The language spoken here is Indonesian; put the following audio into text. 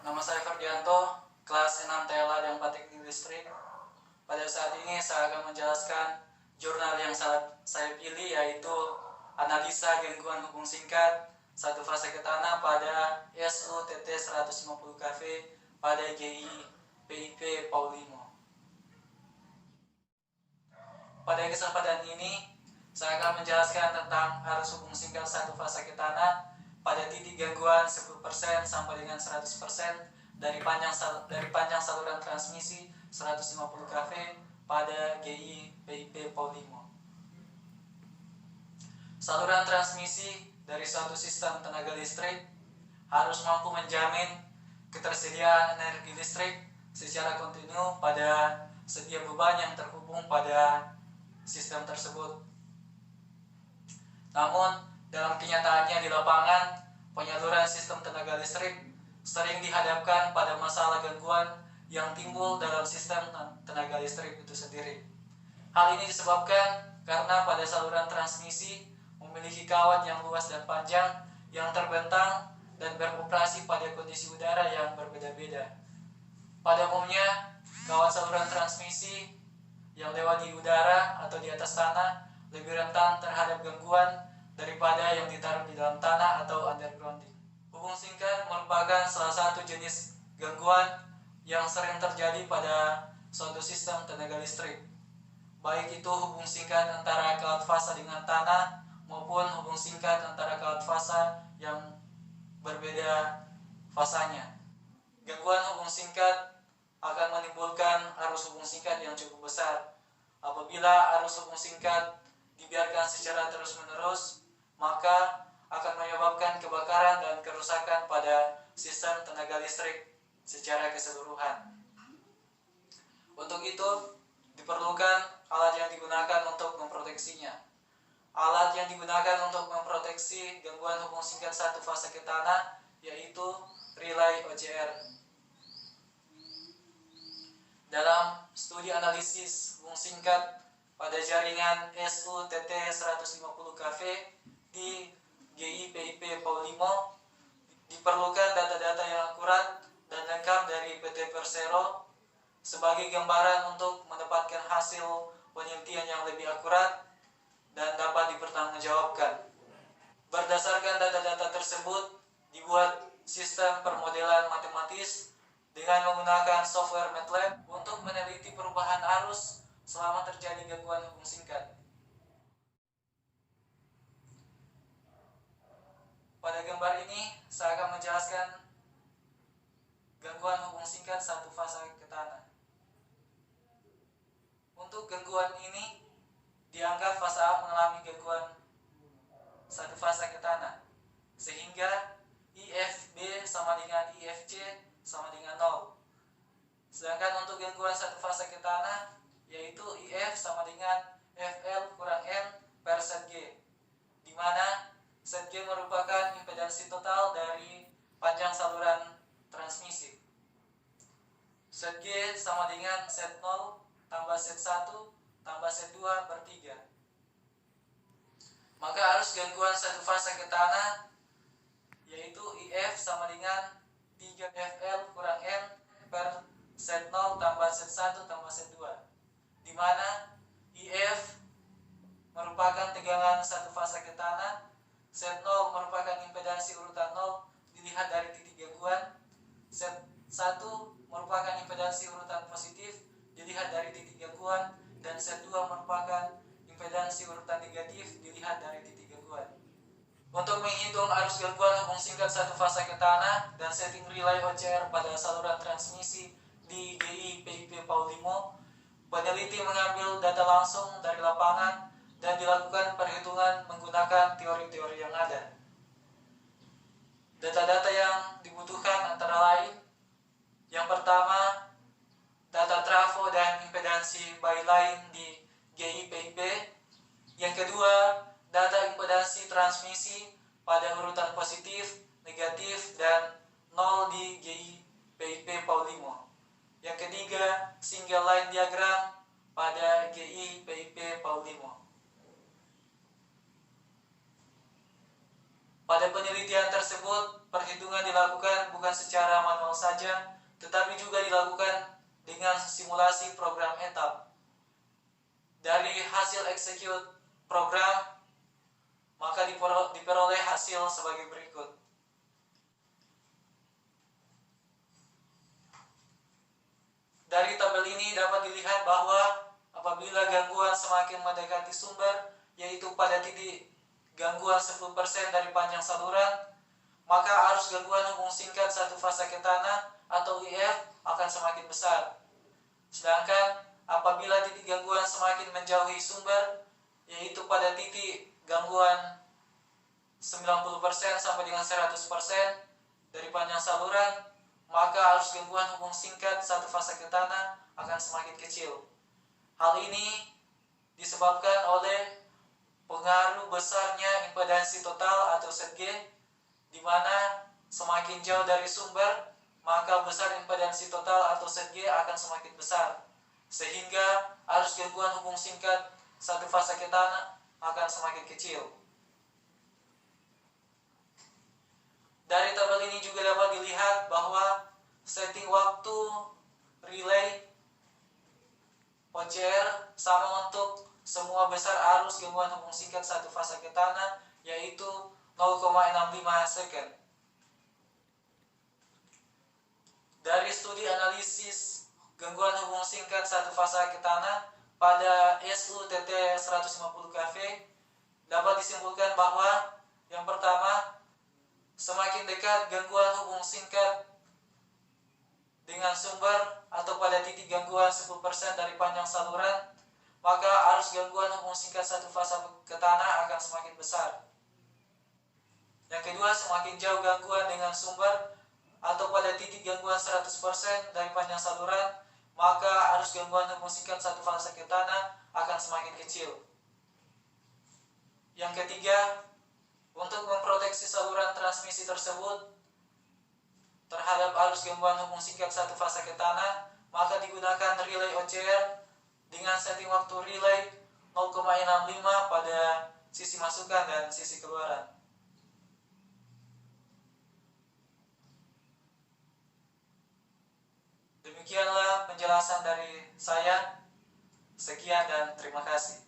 Nama saya Ferdianto, kelas 6 TLA dan Teknik Listrik. Pada saat ini saya akan menjelaskan jurnal yang saya pilih, yaitu Analisa Gangguan Hubung Singkat Satu Fase ke Tanah pada SUTT 150 KV pada GI PIP Paulimo. Pada kesempatan ini, saya akan menjelaskan tentang arus hubung singkat satu fase ke tanah pada titik gangguan 10% sampai dengan 100% dari panjang saluran transmisi 150 kV pada GI PIP Paulimo. Saluran transmisi dari suatu sistem tenaga listrik harus mampu menjamin ketersediaan energi listrik secara kontinu pada setiap beban yang terhubung pada sistem tersebut. Namun, dalam kenyataannya di lapangan, penyaluran sistem tenaga listrik sering dihadapkan pada masalah gangguan yang timbul dalam sistem tenaga listrik itu sendiri. Hal ini disebabkan karena pada saluran transmisi memiliki kawat yang luas dan panjang yang terbentang dan beroperasi pada kondisi udara yang berbeda-beda. Pada umumnya, kawat saluran transmisi yang lewat di udara atau di atas tanah lebih rentan terhadap gangguan daripada yang ditaruh di dalam tanah atau undergrounding. Hubung singkat merupakan salah satu jenis gangguan yang sering terjadi pada suatu sistem tenaga listrik, baik itu hubung singkat antara kawat fasa dengan tanah maupun hubung singkat antara kawat fasa yang berbeda fasanya. Gangguan hubung singkat akan menimbulkan arus hubung singkat yang cukup besar. Apabila arus hubung singkat dibiarkan secara terus-menerus, maka akan menyebabkan kebakaran dan kerusakan pada sistem tenaga listrik secara keseluruhan. Untuk itu, diperlukan alat yang digunakan untuk memproteksinya. Alat yang digunakan untuk memproteksi gangguan hubung singkat satu fase ke tanah yaitu relay OCR. Dalam studi analisis hubung singkat pada jaringan SUTT 150 kV di GI PIP Paulimo, diperlukan data-data yang akurat dan lengkap dari PT Persero sebagai gambaran untuk mendapatkan hasil penelitian yang lebih akurat dan dapat dipertanggungjawabkan. Berdasarkan data-data tersebut, dibuat sistem permodelan matematis dengan menggunakan software MATLAB untuk meneliti perubahan arus selama terjadi gangguan hubung singkat. Pada gambar ini, saya akan menjelaskan gangguan hubung singkat satu fase ke tanah. Untuk gangguan ini, dianggap fase A mengalami gangguan satu fase ke tanah, sehingga IFB sama dengan IFC sama dengan 0. Sedangkan untuk gangguan satu fase ke tanah, yaitu IF sama dengan FL kurang N per set G, di mana set G merupakan impedansi total dari panjang saluran transmisi. Set G sama dengan set 0 tambah set 1 tambah set 2 per 3. Maka arus gangguan satu fase ke tanah yaitu IF sama dengan 3FL kurang N per set 0 tambah set 1 tambah set 2, di mana IF merupakan tegangan satu fase ke tanah, set 0 merupakan impedansi urutan 0 dilihat dari titik gangguan, set 1 merupakan impedansi urutan positif dilihat dari titik gangguan, dan set 2 merupakan impedansi urutan negatif dilihat dari titik gangguan. Untuk menghitung arus gangguan hubung singkat satu fase ke tanah dan setting relay OCR pada saluran transmisi di GI PIP Paulimo, peneliti mengambil data langsung dari lapangan dan dilakukan perhitungan menggunakan teori-teori yang ada. Data-data yang dibutuhkan antara lain: yang pertama, data trafo dan impedansi byline di GI PIP. Yang kedua, data impedansi transmisi pada urutan positif, negatif, dan 0 di GI PIP Paulimo. Yang ketiga, single line diagram pada GI PIP Paulimo. Pada penelitian penelitian tersebut, perhitungan dilakukan bukan secara manual saja, tetapi juga dilakukan dengan simulasi program etap. Dari hasil execute program, maka diperoleh hasil sebagai berikut. Dari tabel ini dapat dilihat bahwa apabila gangguan semakin mendekati sumber, yaitu pada titik gangguan 10% dari panjang saluran, maka arus gangguan hubung singkat satu fase ke tanah atau IF akan semakin besar. Sedangkan apabila titik gangguan semakin menjauhi sumber, yaitu pada titik gangguan 90% sampai dengan 100% dari panjang saluran, maka arus gangguan hubung singkat satu fase ke tanah akan semakin kecil. Hal ini disebabkan oleh pengaruh besarnya impedansi total atau ZG, di mana semakin jauh dari sumber, maka besar impedansi total atau ZG akan semakin besar, sehingga arus gangguan hubung singkat satu fase ke tanah akan semakin kecil. Dari tabel ini juga dapat dilihat bahwa setting waktu relay OCR sama untuk semua besar arus gangguan hubung singkat satu fase ke tanah, yaitu 0,65 second. Dari studi analisis gangguan hubung singkat satu fase ke tanah pada SUTT 150 kV dapat disimpulkan bahwa yang pertama, semakin dekat gangguan hubung singkat dengan sumber atau pada titik gangguan 10% dari panjang saluran, maka arus gangguan hubung singkat satu fase ke tanah akan semakin besar. Yang kedua, semakin jauh gangguan dengan sumber atau pada titik gangguan 100% dari panjang saluran, maka arus gangguan hubung singkat satu fase ke tanah akan semakin kecil. Yang ketiga, untuk memproteksi saluran transmisi tersebut terhadap arus gangguan hubung singkat satu fase ke tanah, maka digunakan relay OCR dengan setting waktu relay 0,65 pada sisi masukan dan sisi keluaran. Demikianlah penjelasan dari saya. Sekian dan terima kasih.